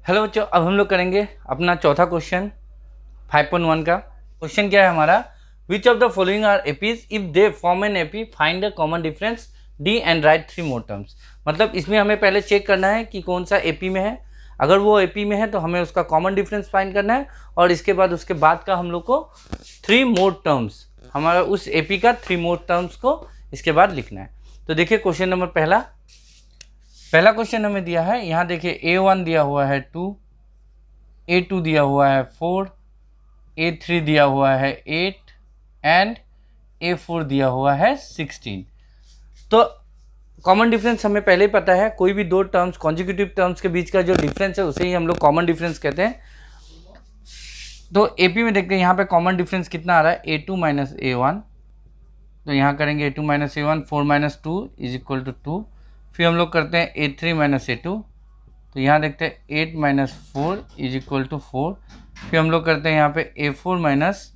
Hello बच्चों, अब हम लोग करेंगे अपना चौथा क्वेश्चन 5.1 का। क्वेश्चन क्या है हमारा, which of the following are APs if they form an AP find the common difference d and write 3 more terms. मतलब इसमें हमें पहले चेक करना है कि कौन सा एपी में है। अगर वो एपी में है तो हमें उसका कॉमन डिफरेंस फाइंड करना है और इसके बाद का हम लोग को 3 मोर टर्म्स, हमारा उस एपी का 3 मोर टर्म्स को इसके बाद लिखना है। तो देखिए क्वेश्चन नंबर पहला क्वेश्चन हमें दिया है, यहाँ देखिए A1 दिया हुआ है 2, A2 दिया हुआ है 4, A3 दिया हुआ है 8 एंड A4 दिया हुआ है 16। तो कॉमन डिफरेंस हमें पहले ही पता है, कोई भी दो टर्म्स कॉन्जिक्यूटिव टर्म्स के बीच का जो डिफरेंस है उसे ही हम लोग कॉमन डिफरेंस कहते हैं। तो AP में देखते हैं यहाँ पे कॉमन डिफरेंस कितना आ रहा है, A2 माइनस A1। तो यहाँ करेंगे A2 minus A1, 4 minus 2 is equal to 2। फिर हम लोग करते हैं A3 माइनस A2। तो यहाँ देखते हैं 8 माइनस 4 इज इक्वल टू 4। फिर हम लोग करते हैं यहाँ पे A4 माइनस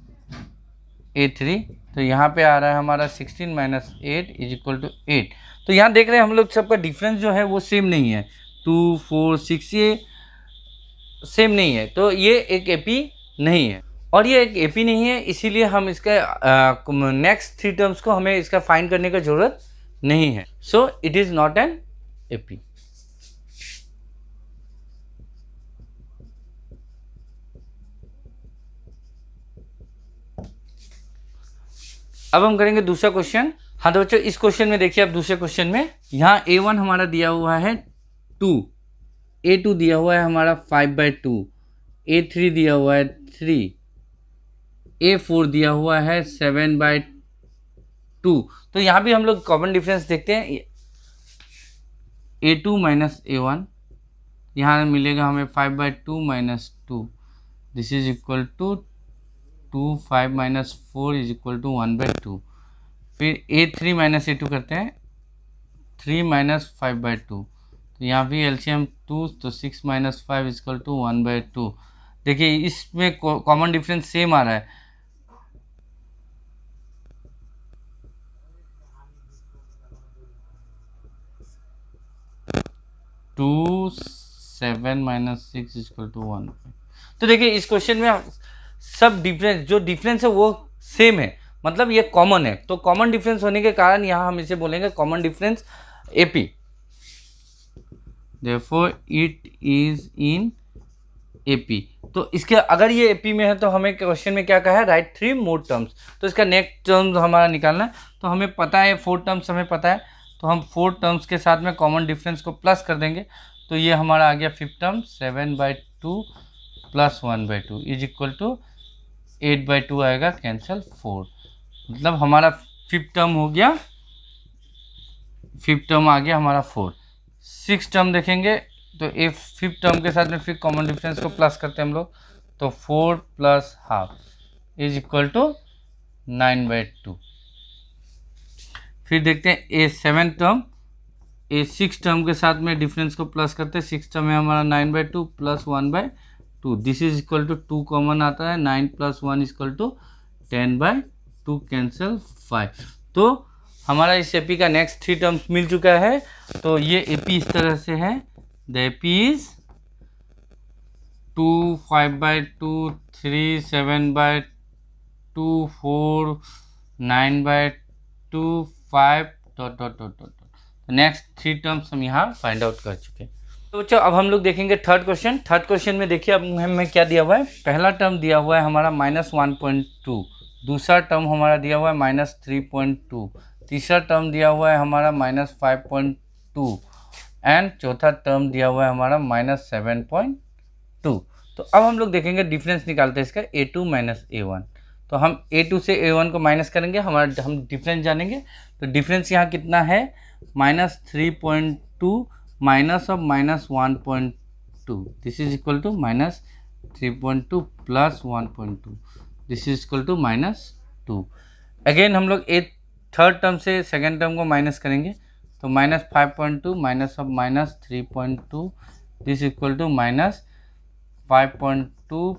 A3। तो यहाँ पे आ रहा है हमारा 16 माइनस 8 इज इक्वल टू 8। तो यहाँ देख रहे हैं हम लोग सबका डिफरेंस जो है वो सेम नहीं है, 2 4 6 ये सेम नहीं है। तो ये एक एपी नहीं है और ये एक एपी नहीं है, इसीलिए हम इसका नेक्स्ट 3 टर्म्स को हमें इसका फाइंड करने का जरूरत नहीं है। So it is not an AP. अब हम करेंगे दूसरा क्वेश्चन। हाँ तो बच्चों इस क्वेश्चन में देखिए, अब दूसरे क्वेश्चन में यहाँ A1 हमारा दिया हुआ है 2, A2 दिया हुआ है हमारा 5/2, A3 दिया हुआ है 3, A4 दिया हुआ है 7/2। तो यहाँ भी हम लोग कॉमन डिफरेंस देखते हैं, A2 माइनस A1, यहाँ मिलेगा हमें 5/2 minus 2, this is equal to 2, 5 minus 4 is equal to 1/2। फिर A3 माइनस A2 करते हैं, 3 माइनस 5/2। तो यहाँ भी एलसीएम 2, तो 6 माइनस 5 इज इक्वल टू 1/2। देखिए इसमें कॉमन डिफरेंस सेम आ रहा है, 2 7 माइनस 6 इज इक्वल टू 1। तो देखिए इस क्वेश्चन में सब डिफरेंस जो डिफरेंस है वो सेम है, मतलब ये कॉमन है। तो कॉमन डिफरेंस होने के कारण यहाँ हम इसे बोलेंगे common difference AP. Therefore it is in AP। तो इसके अगर ये AP में है तो हमें क्वेश्चन में क्या कहा है, राइट 3 मोर टर्म्स। तो इसका नेक्स्ट टर्म्स हमारा निकालना है। तो हमें पता है 4 टर्म्स हमें पता है, तो हम 4 टर्म्स के साथ में कॉमन डिफरेंस को प्लस कर देंगे। तो ये हमारा आ गया 5th term 7/2 plus 1/2 is equal to 8/2 आएगा, कैंसिल 4। मतलब हमारा 5th टर्म हो गया, 5th टर्म आ गया हमारा 4। 6th टर्म देखेंगे तो 5th टर्म के साथ में फिर कॉमन डिफरेंस को प्लस करते हैं हम लोग। तो 4 plus half is equal to 9/2। फिर देखते हैं A7th टर्म, A6 टर्म के साथ में डिफरेंस को प्लस करते हैं। 6th टर्म है हमारा 9/2 plus 1/2, this is equal to 2 common आता है, 9 plus 1 is equal to 10/2, cancel 5। तो हमारा इस एपी का नेक्स्ट 3 टर्म्स मिल चुका है। तो ये एपी इस तरह से है, the AP is 2 5/2 3 7/2 4 9/2 5 dot dot dot dot. Next 3 terms हम यहाँ फाइंड आउट कर चुके हैं। तो बच्चों अब हम लोग देखेंगे थर्ड क्वेश्चन। थर्ड क्वेश्चन में देखिए अब हमें क्या दिया हुआ है, पहला टर्म दिया हुआ है हमारा -1.2, दूसरा टर्म हमारा दिया हुआ है -3.2, तीसरा टर्म दिया हुआ है हमारा -5.2 एंड चौथा टर्म दिया हुआ है हमारा -7.2। तो अब हम लोग देखेंगे डिफरेंस निकालते हैं इसका A2 माइनस A1। तो हम A2 से A1 को माइनस करेंगे, हम डिफरेंस जानेंगे। तो डिफरेंस यहाँ कितना है, -3.2 minus of -1.2, this is equal to -3.2 plus 1.2, this is equal to -2। Again हम लोग थर्ड टर्म से सेकेंड टर्म को माइनस करेंगे। तो -5.2 minus of -3.2, this equal to -5.2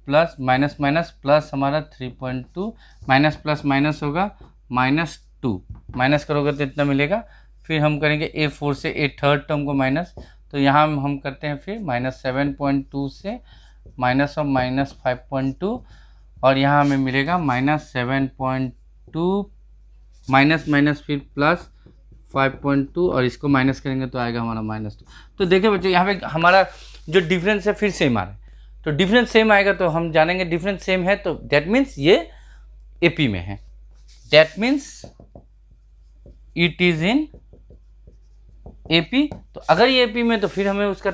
plus minus minus plus हमारा 3.2, माइनस प्लस माइनस होगा -2, माइनस करोगे तो इतना मिलेगा। फिर हम करेंगे A4 से A थर्ड टर्म को माइनस, तो यहाँ हम करते हैं फिर -7.2 से माइनस ऑफ -5.2 और यहाँ हमें मिलेगा -7.2 माइनस माइनस फिर प्लस 5.2 और इसको माइनस करेंगे तो आएगा हमारा -2। तो देखिए बच्चों यहाँ पे हमारा जो डिफरेंस है फिर सेम आ रहा है, तो डिफरेंस सेम आएगा तो हम जानेंगे डिफरेंस सेम है तो दैट मीन्स ये एपी में है, that means it is in AP. तो अगर ये एपी में तो फिर हमें उसका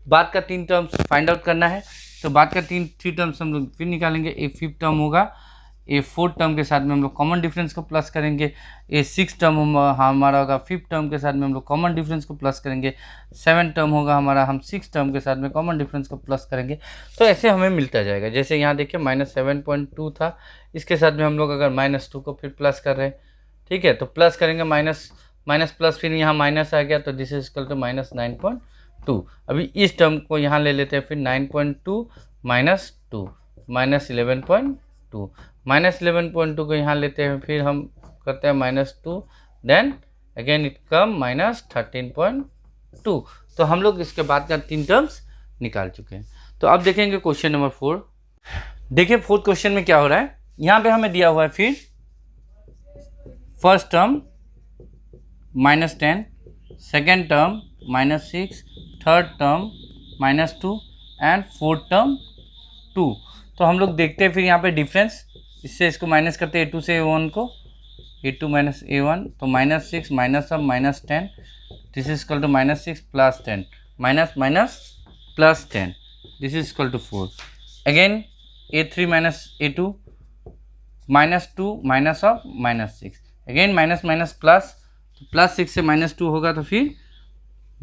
बाद का 3 टर्म्स फाइंड आउट करना है, तो बाद का 3 टर्म्स हम लोग फिर निकालेंगे। ए 5th टर्म होगा, ए 4th टर्म के साथ में हम लोग कॉमन डिफरेंस को प्लस करेंगे, ए 6th टर्म हमारा होगा 5th टर्म के साथ में हम लोग कॉमन डिफरेंस को प्लस करेंगे, 7th टर्म होगा हमारा, हम 6th टर्म के साथ में कॉमन डिफरेंस को प्लस करेंगे। तो ऐसे हमें मिलता जाएगा। जैसे यहाँ देखिए -7.2 था, इसके साथ में हम लोग अगर -2 को फिर प्लस कर रहे हैं, ठीक है, तो प्लस करेंगे माइनस प्लस, फिर यहाँ माइनस आ गया तो दिस इज इक्वल टू -9.2। अभी इस टर्म को यहाँ ले लेते हैं, फिर 9.2 -2 -11.2 -11.2 को यहाँ लेते हैं, फिर हम करते हैं -2, देन अगेन इट कम -13.2। तो हम लोग इसके बाद का 3 टर्म्स निकाल चुके हैं। तो अब देखेंगे क्वेश्चन नंबर 4। देखिए 4th क्वेश्चन में क्या हो रहा है, यहाँ पे हमें दिया हुआ है फिर first term -10, second term -6, third term -2 and fourth term 2। तो हम लोग देखते हैं फिर यहाँ पे डिफरेंस, इससे इसको माइनस करते हैं A2 से A1 को, A2 माइनस A1, तो -6 minus of -10, this is equal to -6 plus 10 minus minus plus 10, this is equal to 4। Again A3 minus A2 -2 minus of -6, again minus minus plus, तो +6 से -2 होगा तो फिर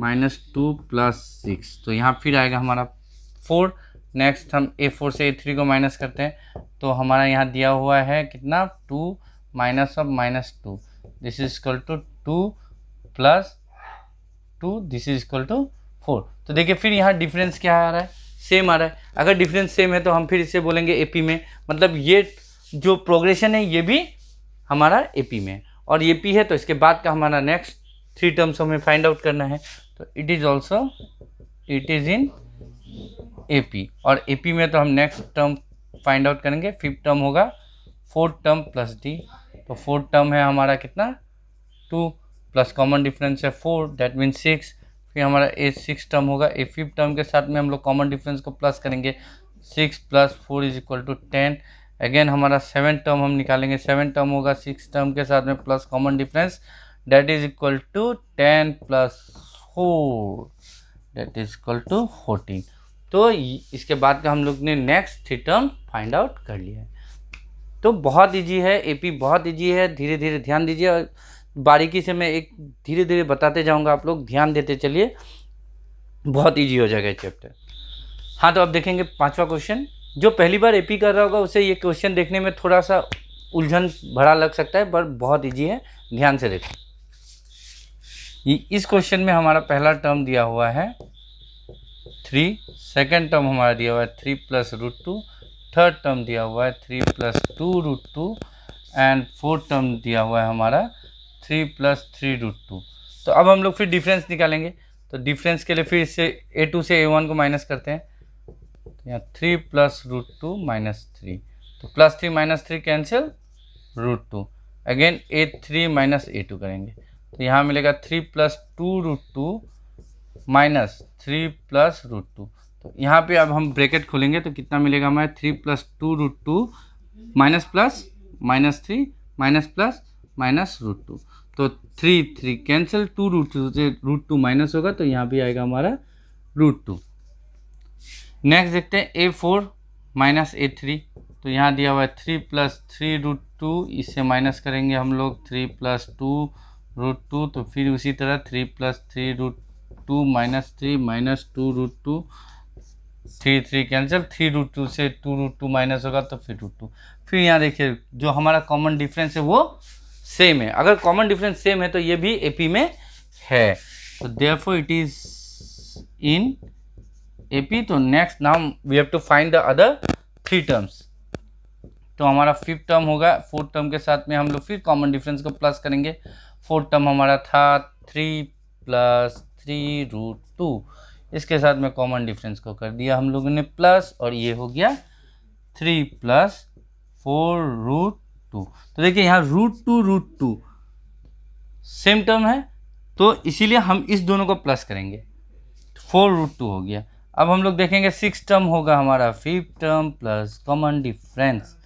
-2 + 6, तो यहाँ फिर आएगा हमारा 4। नेक्स्ट हम A4 से A3 को माइनस करते हैं, तो हमारा यहाँ दिया हुआ है कितना 2 minus of -2, this is equal to 2 + 2, this is equal to 4। तो देखिए फिर यहाँ डिफरेंस क्या आ रहा है, सेम आ रहा है। अगर डिफरेंस सेम है तो हम फिर इसे बोलेंगे एपी में, मतलब ये जो प्रोग्रेशन है ये भी हमारा एपी में, और एपी है तो इसके बाद का हमारा नेक्स्ट 3 टर्म्स हमें फाइंड आउट करना है। तो इट इज इन एपी, और एपी में तो हम नेक्स्ट टर्म फाइंड आउट करेंगे। 5th टर्म होगा 4th टर्म प्लस डी, तो 4th टर्म है हमारा कितना 2 प्लस कॉमन डिफरेंस है 4, दैट मीन 6। फिर हमारा A6 टर्म होगा, A5th टर्म के साथ में हम लोग कॉमन डिफरेंस को प्लस करेंगे, 6 + 4 इज इक्वल टू 10। अगेन हमारा 7th टर्म हम निकालेंगे, 7th टर्म होगा 6th टर्म के साथ में plus common difference, that is equal to 10 + 4, that is equal to 14। तो इसके बाद का हम लोग ने नेक्स्ट 3 टर्म फाइंड आउट कर लिया है। तो बहुत इजी है, एपी बहुत इजी है, धीरे धीरे ध्यान दीजिए, और बारीकी से मैं एक धीरे धीरे बताते जाऊंगा, आप लोग ध्यान देते चलिए, बहुत इजी हो जाएगा चैप्टर। हाँ, तो अब देखेंगे 5वां क्वेश्चन। जो पहली बार एपी कर रहा होगा उसे ये क्वेश्चन देखने में थोड़ा सा उलझन भरा लग सकता है, पर बहुत इजी है, ध्यान से देखें। इस क्वेश्चन में हमारा पहला टर्म दिया हुआ है 3, सेकेंड टर्म हमारा दिया हुआ है 3 + √2, थर्ड टर्म दिया हुआ है 3 + 2 √2 एंड फोर्थ टर्म दिया हुआ है हमारा 3 + 3 √2। तो अब हम लोग फिर डिफरेंस निकालेंगे। तो डिफरेंस के लिए फिर इससे A2 से A1 को माइनस करते हैं, तो यहाँ 3 + √2 - 3, तो +3 - 3 कैंसिल, √2। अगेन A3 - A2 करेंगे, तो यहाँ मिलेगा 3 + 2 √2 - 3 + √2। तो यहाँ पे अब हम ब्रैकेट खोलेंगे तो कितना मिलेगा हमारे 3 + 2 √2 minus plus -3 minus plus minus √2, तो 3 कैंसिल, 2 √2 से √2 माइनस होगा, तो यहाँ भी आएगा हमारा √2। नेक्स्ट देखते हैं A4 - A3, तो यहाँ दिया हुआ है 3 + 3 √2, इससे माइनस करेंगे हम लोग 3 + 2 √2, तो फिर उसी तरह 3 + 3 √2 -3 - 2 √2, 3 कैंसिल, 3 √2 से 2 √2 माइनस होगा तो फिर √2। फिर यहाँ देखिए जो हमारा कॉमन डिफरेंस है वो सेम है, अगर कॉमन डिफरेंस सेम है तो ये भी एपी में है, तो therefore it is in AP. तो next now we have to find the other 3 terms. तो हमारा 5th टर्म होगा, 4th टर्म के साथ में हम लोग फिर कॉमन डिफरेंस को प्लस करेंगे। 4th टर्म हमारा था 3 + 3√2। इसके साथ में कॉमन डिफरेंस को कर दिया हम लोगों ने प्लस, और ये हो गया 3 + 4√2। तो देखिए यहाँ √2 सेम टर्म है, तो इसीलिए हम इस दोनों को प्लस करेंगे, 4√2 हो गया। अब हम लोग देखेंगे 6 टर्म होगा हमारा 5 टर्म प्लस कॉमन डिफरेंस।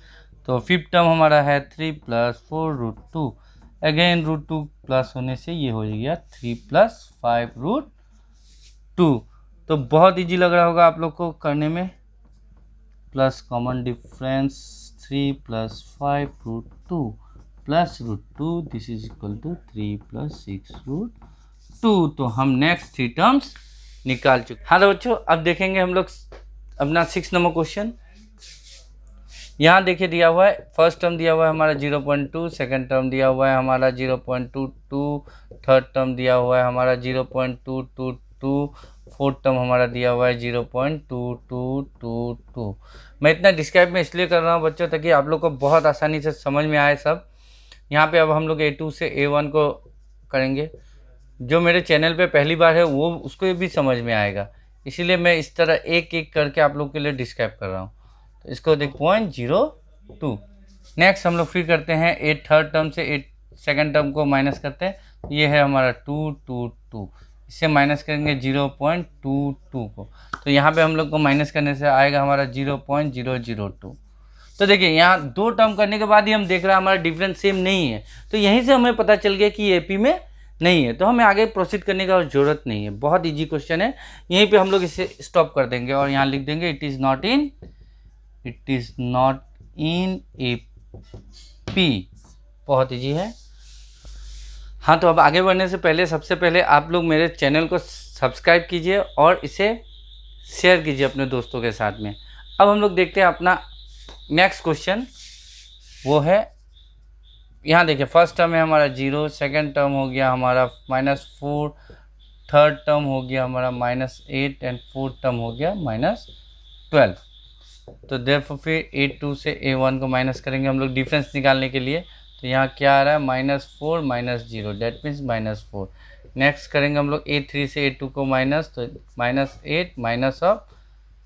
तो 5 टर्म हमारा है 3 + 4√2, अगेन √2 प्लस होने से ये हो गया 3 + 5√2। तो बहुत इजी लग रहा होगा आप लोग को करने में। Plus common difference 3 + 5√2 plus √2, this is equal to 3 + 6√2। तो हम नेक्स्ट 3 टर्म्स निकाल चुके। हाँ तो बच्चों, अब देखेंगे हम लोग अपना 6 नंबर क्वेश्चन। यहाँ देखिए दिया हुआ है, फर्स्ट टर्म दिया हुआ है हमारा 0.2, सेकंड टर्म दिया हुआ है हमारा 0.22, थर्ड टर्म दिया हुआ है हमारा 0.222, फोर्थ टर्म हमारा दिया हुआ है 0.2222। मैं इतना डिस्क्राइब में इसलिए कर रहा हूँ बच्चों, ताकि आप लोग को बहुत आसानी से समझ में आए सब। यहाँ पे अब हम लोग A2 से A1 को करेंगे। जो मेरे चैनल पे पहली बार है वो उसको भी समझ में आएगा, इसीलिए मैं इस तरह एक एक करके आप लोग के लिए डिस्क्राइब कर रहा हूँ। तो इसको देख 0.02। नेक्स्ट हम लोग फिर करते हैं 8 थर्ड टर्म से 8 सेकंड टर्म को माइनस करते हैं। ये है हमारा 222, इससे माइनस करेंगे 0.22 को, तो यहाँ पे हम लोग को माइनस करने से आएगा हमारा 0.002। तो देखिए यहाँ 2 टर्म करने के बाद ही हम देख रहे हैं हमारा डिफरेंस सेम नहीं है, तो यहीं से हमें पता चल गया कि AP में नहीं है, तो हमें आगे प्रोसीड करने का ज़रूरत नहीं है। बहुत इजी क्वेश्चन है, यहीं पे हम लोग इसे स्टॉप कर देंगे और यहाँ लिख देंगे it is not in AP। बहुत इजी है। हाँ तो अब आगे बढ़ने से पहले सबसे पहले आप लोग मेरे चैनल को सब्सक्राइब कीजिए और इसे शेयर कीजिए अपने दोस्तों के साथ में। अब हम लोग देखते हैं अपना नेक्स्ट क्वेश्चन, वो है यहाँ देखिए फर्स्ट टर्म है हमारा 0, सेकंड टर्म हो गया हमारा -4, थर्ड टर्म हो गया हमारा -8 एंड फोर्थ टर्म हो गया -12। तो देयरफॉर फिर A2 से A1 को माइनस करेंगे हम लोग डिफरेंस निकालने के लिए। तो यहाँ क्या आ रहा है -4 -0, डेट मीन्स -4। नेक्स्ट करेंगे हम लोग A3 से A2 को माइनस, तो -8 minus of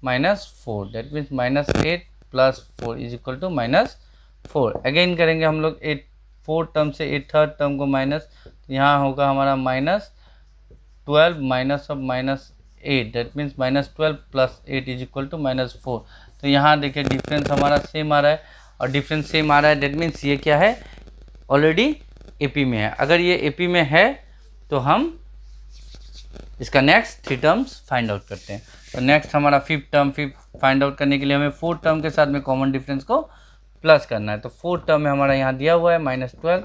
-4, that means -8 + 4 is equal to -4। Again करेंगे हम लोग 8 फोर्थ टर्म से 8 थर्ड टर्म को माइनस, तो यहाँ होगा हमारा -12 minus of -8, that means -12 + 8 is equal to -4। तो यहाँ देखिए डिफरेंस हमारा सेम आ रहा है, और डिफरेंस सेम आ रहा है डेट मीन्स ये क्या है, ऑलरेडी AP में है। अगर ये AP में है तो हम इसका नेक्स्ट 3 टर्म्स फाइंड आउट करते हैं। तो नेक्स्ट हमारा 5th टर्म फाइंड आउट करने के लिए हमें 4th टर्म के साथ में कॉमन डिफरेंस को प्लस करना है। तो 4th टर्म में हमारा यहाँ दिया हुआ है -12,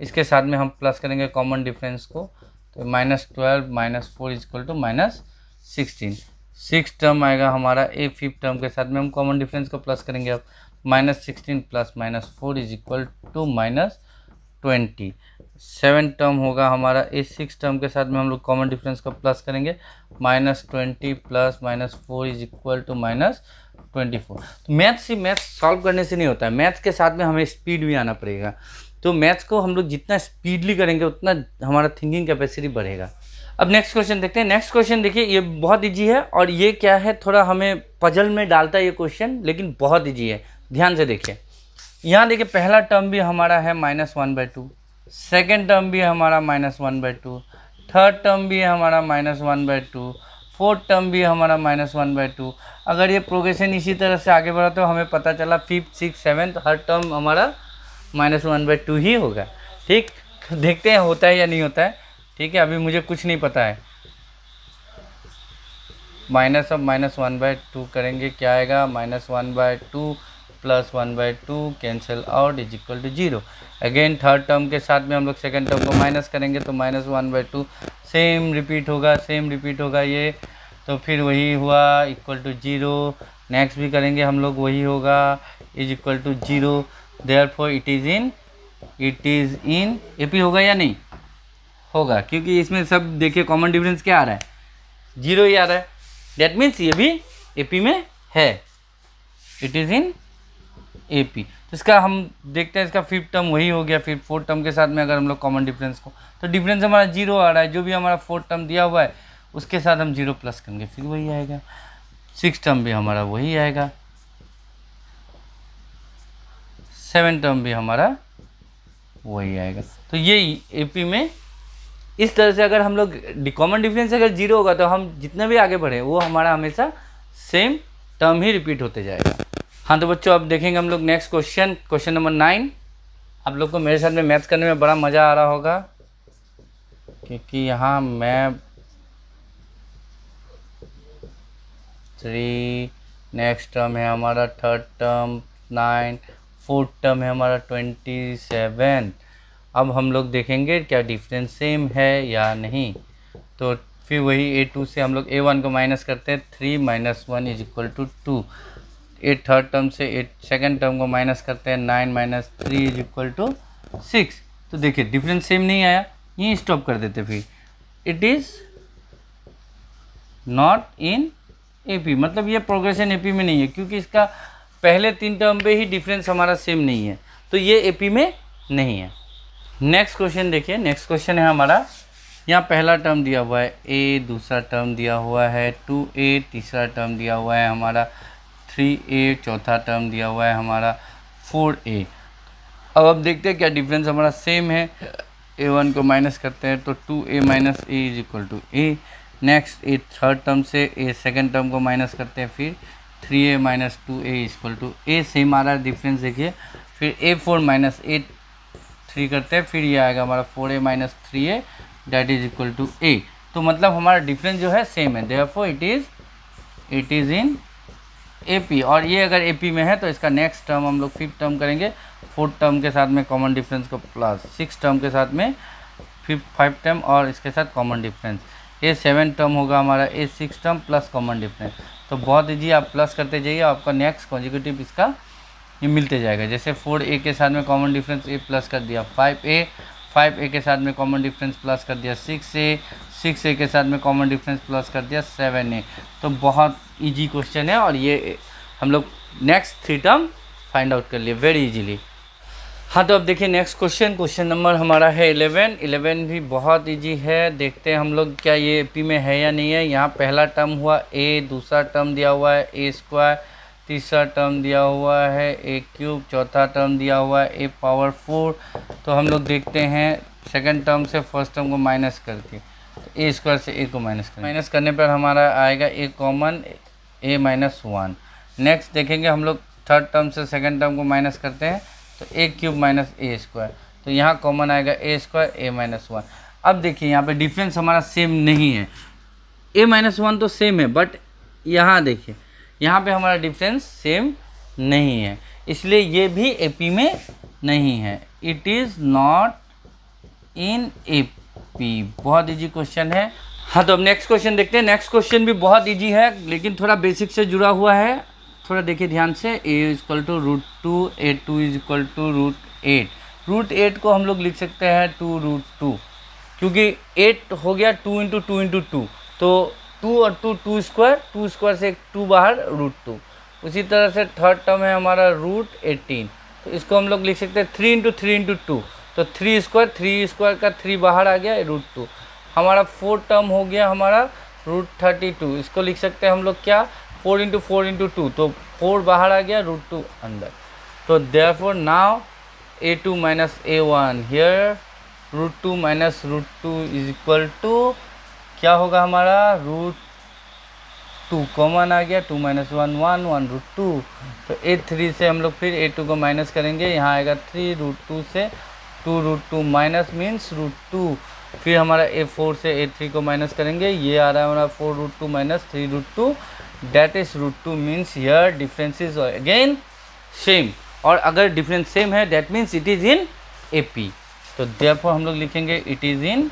इसके साथ में हम प्लस करेंगे कॉमन डिफरेंस को, तो -12 - 4 is equal to -16। 6th term आएगा हमारा 5th टर्म के साथ में हम कॉमन डिफरेंस को प्लस करेंगे। अब -16 + -4 is equal to -20। 7th term होगा हमारा 6th टर्म के साथ में हम लोग कॉमन डिफरेंस को प्लस करेंगे, -20 + -4 इज इक्वल टू -24। तो मैथ्स सॉल्व करने से नहीं होता है, मैथ्स के साथ में हमें स्पीड भी आना पड़ेगा। तो मैथ्स को हम लोग जितना स्पीडली करेंगे उतना हमारा थिंकिंग कैपेसिटी बढ़ेगा। अब नेक्स्ट क्वेश्चन देखते हैं। नेक्स्ट क्वेश्चन देखिए, ये बहुत इजी है, और ये क्या है थोड़ा हमें पजल में डालता है ये क्वेश्चन, लेकिन बहुत इजी है, ध्यान से देखिए। यहाँ देखिए पहला टर्म भी हमारा है -1/2, सेकेंड टर्म भी हमारा -1/2, थर्ड टर्म भी हमारा -1/2, फोर्थ टर्म भी हमारा -1/2। अगर ये प्रोग्रेशन इसी तरह से आगे बढ़ा तो हमें पता चला 5th 6th 7th हर टर्म हमारा -1/2 ही होगा। ठीक, देखते हैं होता है या नहीं होता है। ठीक है, अभी मुझे कुछ नहीं पता है। माइनस ऑफ -1/2 करेंगे, क्या आएगा -1/2 + 1/2 cancel out is equal to 0। Again third term के साथ में हम लोग सेकंड टर्म को माइनस करेंगे, तो -1/2 सेम रिपीट होगा ये, तो फिर वही हुआ इक्वल टू 0। नेक्स्ट भी करेंगे हम लोग, वही होगा is equal to 0। Therefore it is in AP होगा या नहीं होगा, क्योंकि इसमें सब देखिए कॉमन डिफरेंस क्या आ रहा है, 0 ही आ रहा है। डेट मीन्स ये भी AP में है, इट इज़ इन AP। इसका हम देखते हैं, इसका फिफ्थ टर्म वही हो गया, फिर फोर्थ टर्म के साथ में अगर हम लोग कॉमन डिफरेंस को, तो डिफरेंस हमारा 0 आ रहा है, जो भी हमारा फोर्थ टर्म दिया हुआ है उसके साथ हम 0 प्लस करेंगे, फिर वही आएगा। सिक्स टर्म भी हमारा वही आएगा, सेवन टर्म भी हमारा वही आएगा। तो ये एपी में इस तरह से अगर हम लोग कॉमन डिफरेंस अगर 0 होगा तो हम जितने भी आगे बढ़े वो हमारा हमेशा सेम टर्म ही रिपीट होते जाएगा। हाँ तो बच्चों अब देखेंगे हम लोग नेक्स्ट क्वेश्चन, क्वेश्चन नंबर 9। आप लोग को मेरे साथ में मैथ्स करने में बड़ा मज़ा आ रहा होगा, क्योंकि यहाँ मैं 3, नेक्स्ट टर्म है हमारा थर्ड टर्म 9, फोर्थ टर्म है हमारा 27। अब हम लोग देखेंगे क्या डिफरेंस सेम है या नहीं। तो फिर वही A2 से हम लोग A1 को माइनस करते हैं, 3 - 1 = 2। ए थर्ड टर्म से ए सेकेंड टर्म को माइनस करते हैं, 9 - 3 = 6। तो देखिए डिफरेंस सेम नहीं आया, यहीं स्टॉप कर देते। फिर it is not in AP, मतलब ये प्रोग्रेशन एपी में नहीं है, क्योंकि इसका पहले 3 टर्म पे ही डिफरेंस हमारा सेम नहीं है, तो ये एपी में नहीं है। नेक्स्ट क्वेश्चन देखिए, नेक्स्ट क्वेश्चन है हमारा, यहाँ पहला टर्म दिया हुआ है a, दूसरा टर्म दिया हुआ है 2a, तीसरा टर्म दिया हुआ है हमारा 3a, चौथा टर्म दिया हुआ है हमारा 4a। अब देखते हैं क्या डिफरेंस हमारा सेम है। a1 को माइनस करते हैं तो 2a - a = a। Next a third term से a सेकेंड टर्म को माइनस करते हैं, फिर 3a - 2a = a, सेम आ रहा है डिफरेंस देखिए। फिर a4 - a3 करते हैं, फिर ये आएगा हमारा 4a - 3a = a। तो मतलब हमारा डिफरेंस जो है सेम है, therefore it is in AP. और ये अगर एपी में है तो इसका नेक्स्ट टर्म हम लोग फिफ्थ टर्म करेंगे, फोर्थ टर्म के साथ में कॉमन डिफरेंस को प्लस, सिक्स टर्म के साथ में फिफ्थ फाइव टर्म और इसके साथ कॉमन डिफरेंस, ये सेवन टर्म होगा हमारा, ये six term plus common difference. तो बहुत ईजी, आप प्लस करते जाइए, आपका नेक्स्ट कॉन्जिक्यूटिव इसका ये मिलते जाएगा। जैसे 4a के साथ में कॉमन डिफरेंस a प्लस कर दिया 5a के साथ में कॉमन डिफरेंस प्लस कर दिया 6a के साथ में कॉमन डिफरेंस प्लस कर दिया 7a। तो बहुत इजी क्वेश्चन है और ये हम लोग नेक्स्ट 3 टर्म फाइंड आउट कर लिए वेरी इजीली। हाँ तो अब देखिए नेक्स्ट क्वेश्चन, क्वेश्चन नंबर हमारा है 11 भी बहुत इजी है। देखते हैं हम लोग क्या ये एपी में है या नहीं है। यहाँ पहला टर्म हुआ a, दूसरा टर्म दिया हुआ है a², तीसरा टर्म दिया हुआ है a³, चौथा टर्म दिया हुआ है a⁴। तो हम लोग देखते हैं सेकंड टर्म से फर्स्ट टर्म को माइनस करके, तो a² से a को माइनस करने पर हमारा आएगा a कॉमन, a - 1। नेक्स्ट देखेंगे हम लोग थर्ड टर्म से सेकंड टर्म को माइनस करते हैं, तो a³ - a²। तो यहाँ कॉमन आएगा a² a - 1। अब देखिए यहाँ पे डिफरेंस हमारा सेम नहीं है, a - 1 तो सेम है, बट यहाँ देखिए यहाँ पे हमारा डिफरेंस सेम नहीं है, इसलिए ये भी एपी में नहीं है। It is not in AP. बहुत इजी क्वेश्चन है। हाँ तो अब नेक्स्ट क्वेश्चन देखते हैं। नेक्स्ट क्वेश्चन भी बहुत इजी है, लेकिन थोड़ा बेसिक से जुड़ा हुआ है, थोड़ा देखिए ध्यान से। a = √2, a2 = √8। √8 को हम लोग लिख सकते हैं 2√2, क्योंकि 8 हो गया 2 × 2 × 2, तो 2 और 2 2 स्क्वायर से एक 2 बाहर √2। उसी तरह से थर्ड टर्म है हमारा √18, तो इसको हम लोग लिख सकते हैं 3 × 3 × 2, तो 3 स्क्वायर का 3 बाहर आ गया √2। हमारा फोर्थ टर्म हो गया हमारा √32, इसको लिख सकते हैं हम लोग क्या 4 × 4 × 2, तो 4 बाहर आ गया √2 अंदर। तो therefore now a2 - a1 here, √2 - √2 = क्या होगा हमारा √2 कॉमन आ गया, 2 - 1 1 1 √2। तो a3 से हम लोग फिर a2 को माइनस करेंगे, यहाँ आएगा 3 √2 से 2 √2 माइनस मीन्स √2। फिर हमारा a4 से a3 को माइनस करेंगे, ये आ रहा है हमारा 4 √2 - 3 √2 that is √2 means here difference is again same. और अगर डिफरेंस सेम है that means it is in AP. तो देयरफॉर हम लोग लिखेंगे इट इज़ इन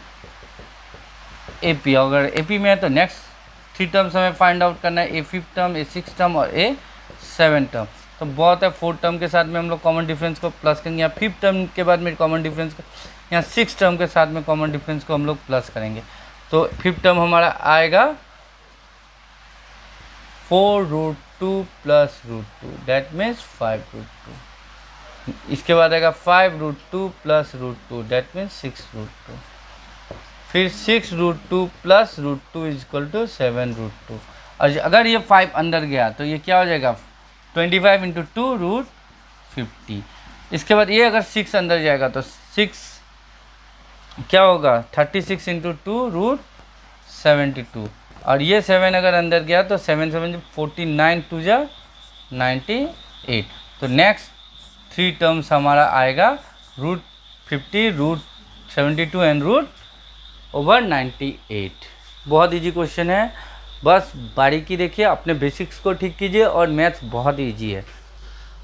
एपी। अगर एपी में है तो नेक्स्ट 3 टर्म्स हमें फाइंड आउट करना है, a5 टर्म, a6 टर्म और a7 टर्म। तो बहुत है, फोर्थ टर्म के साथ में हम लोग कॉमन डिफरेंस को प्लस करेंगे, या फिफ्थ टर्म के बाद में कॉमन डिफरेंस को, या सिक्स टर्म के साथ में कॉमन डिफरेंस को हम लोग प्लस करेंगे। तो फिफ्थ टर्म हमारा आएगा 4 √2 + √2 डेट मीन्स 5 √2। इसके बाद आएगा 5√2 प्लस √2 दैट मीन्स 6√2, फिर 6√2 प्लस √2 इज इक्वल टू 7√2। और अगर ये 5 अंदर गया तो ये क्या हो जाएगा 25 इंटू 2 √50। इसके बाद ये अगर 6 अंदर जाएगा तो 6 क्या होगा 36 इंटू 2 √72। और ये 7 अगर अंदर गया तो 7 7 49 2 जा 98। तो नेक्स्ट 3 टर्म्स हमारा आएगा √50 √72 एंड √98। बहुत इजी क्वेश्चन है, बस बारीकी देखिए, अपने बेसिक्स को ठीक कीजिए और मैथ्स बहुत इजी है।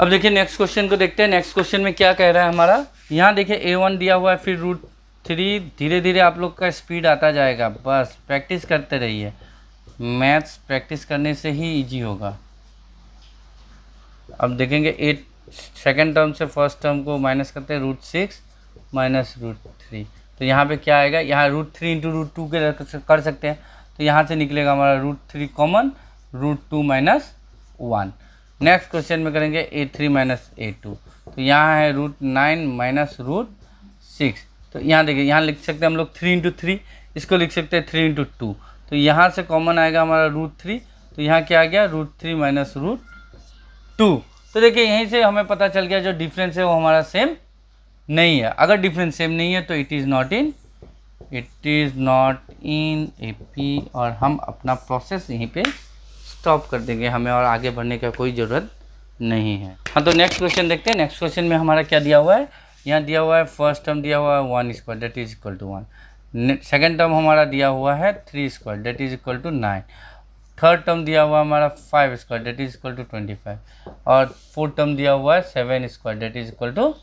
अब देखिए नेक्स्ट क्वेश्चन को देखते हैं। नेक्स्ट क्वेश्चन में क्या कह रहा है हमारा, यहाँ देखिए A1 दिया हुआ है, फिर √3। धीरे धीरे आप लोग का स्पीड आता जाएगा, बस प्रैक्टिस करते रहिए, मैथ्स प्रैक्टिस करने से ही इजी होगा। अब देखेंगे 8 सेकेंड टर्म से फर्स्ट टर्म को माइनस करते हैं, √6 माइनस √3। तो यहाँ पे क्या आएगा, यहाँ √3 इंटू √2 के कर सकते हैं, तो यहाँ से निकलेगा हमारा √3 कॉमन, √2 माइनस 1। नेक्स्ट क्वेश्चन में करेंगे A3 माइनस A2। तो यहाँ है √9 माइनस √6। तो यहाँ देखिए, यहाँ लिख सकते हैं हम लोग 3 इंटू 3, इसको लिख सकते हैं 3 इंटू 2। तो यहाँ से कॉमन आएगा हमारा √3, तो यहाँ क्या आ गया √3 माइनस √2। तो देखिए यहीं से हमें पता चल गया जो डिफरेंस है वो हमारा सेम नहीं है। अगर डिफरेंस सेम नहीं है तो it is not in AP, और हम अपना प्रोसेस यहीं पे स्टॉप कर देंगे, हमें और आगे बढ़ने का कोई ज़रूरत नहीं है। हाँ, तो नेक्स्ट क्वेश्चन देखते हैं। नेक्स्ट क्वेश्चन में हमारा क्या दिया हुआ है, यहाँ दिया हुआ है फर्स्ट टर्म दिया हुआ है 1² that is equal to 1। Second term हमारा दिया हुआ है 3² that is equal to 9। Third term दिया हुआ है हमारा 5² दैट इज इक्वल टू 25। और फोर्थ टर्म दिया हुआ है 7² दैट इज इक्वल टू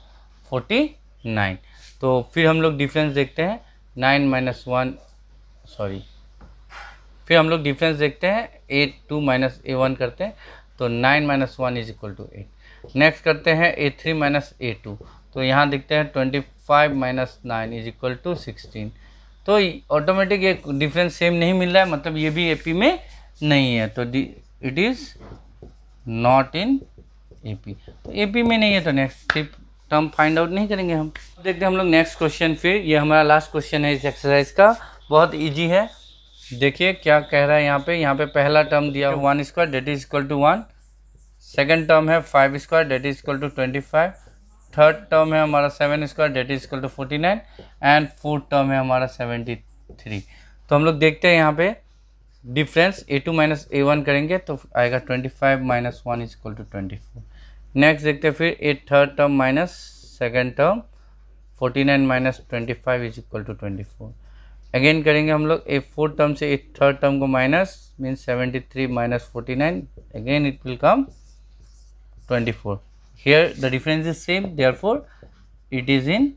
49। तो फिर हम लोग डिफरेंस देखते हैं, 9 माइनस 1 सॉरी, फिर हम लोग डिफरेंस देखते हैं, A2 माइनस A1 करते हैं, तो 9 minus 1 is equal to 8। Next करते हैं A3 माइनस A2, तो यहाँ देखते हैं 25 माइनस 9 इज इक्वल टू 16। तो ऑटोमेटिक ये डिफरेंस सेम नहीं मिल रहा है, मतलब ये भी AP में नहीं है, तो it is not in AP। तो AP में नहीं है तो नेक्स्ट टर्म फाइंड आउट नहीं करेंगे हम। देखते हैं हम लोग नेक्स्ट क्वेश्चन। फिर ये हमारा लास्ट क्वेश्चन है इस एक्सरसाइज का, बहुत इजी है। देखिए क्या कह रहा है यहाँ पे पहला टर्म दिया 1² that is equal to 1। Second term है 5² that is equal to 25। Third term है हमारा 7² that is equal to 49 and fourth term है हमारा 73। तो हम लोग देखते हैं यहाँ पे डिफरेंस A2 माइनस A1 करेंगे तो आएगा 25 minus 1 is equal to 24। Next देखते हैं फिर A third term minus second term 49 minus 25 is equal to 24। Again करेंगे हम लोग A फोर्थ टर्म से A थर्ड टर्म को minus means 73 minus 49, again it will come 24। Here the difference is same, therefore it is in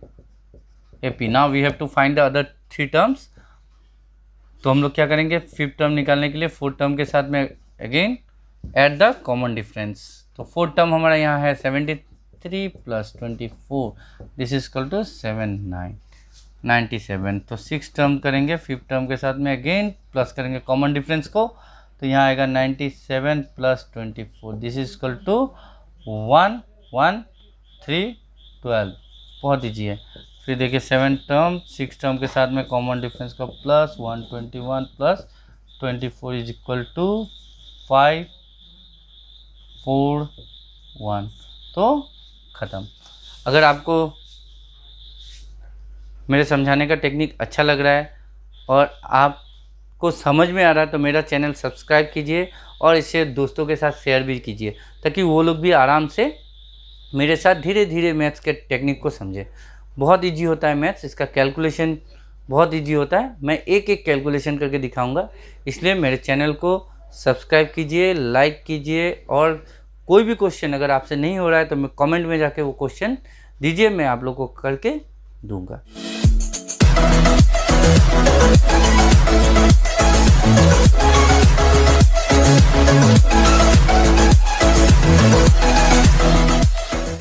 AP. Now we have to find the other 3 terms. तो हम लोग क्या करेंगे, fifth term निकालने के लिए फोर्थ टर्म के साथ में again add the common difference. तो फोर्थ टर्म हमारा यहाँ है 73 plus 24 this is equal to 97। तो सिक्स टर्म करेंगे फिफ्थ टर्म के साथ में, अगेन प्लस करेंगे कॉमन डिफरेंस को, तो यहाँ आएगा 97 plus 24 this is equal to 11312। बहुत ईजी है। फिर देखिए 7 टर्म 6 टर्म के साथ में कॉमन डिफरेंस का plus 121 plus 24 is equal to 541। तो ख़त्म। अगर आपको मेरे समझाने का टेक्निक अच्छा लग रहा है और आपको समझ में आ रहा है तो मेरा चैनल सब्सक्राइब कीजिए और इसे दोस्तों के साथ शेयर भी कीजिए, ताकि वो लोग भी आराम से मेरे साथ धीरे धीरे मैथ्स के टेक्निक को समझे। बहुत इजी होता है मैथ्स, इसका कैलकुलेशन बहुत इजी होता है। मैं एक एक कैलकुलेशन करके दिखाऊंगा, इसलिए मेरे चैनल को सब्सक्राइब कीजिए, लाइक कीजिए, और कोई भी क्वेश्चन अगर आपसे नहीं हो रहा है तो मैं कमेंट में जाके वो क्वेश्चन दीजिए, मैं आप लोग को करके दूंगा।